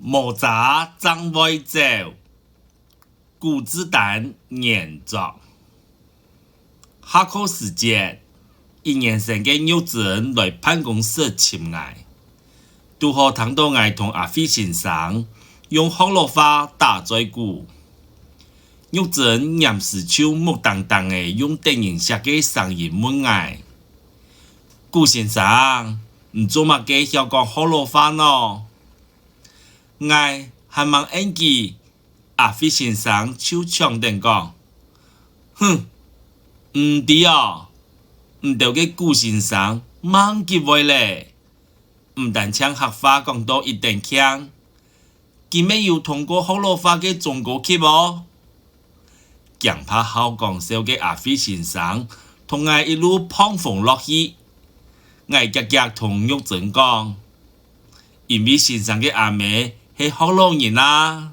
毛渣张歪走，古子弹研作。下课时间，一年生嘅幼稚园来办公室请我，拄好听到我同阿飞先生用福佬话打嘴鼓。幼稚园严时就木当当嘅用电影写嘅声音问我：顾先生，唔做乜嘅要讲福佬话喏？我还望演技，阿飞先生就抢定讲：哼，唔对哦，唔对嘅顾先生猛结位咧，唔但将客话讲到一定强，佢咩要通过福佬话嘅中国级哦？强怕好讲笑嘅阿飞先生同我一路碰风落去，我夹夹同玉珍讲，因为先生嘅阿妹系福佬人啦。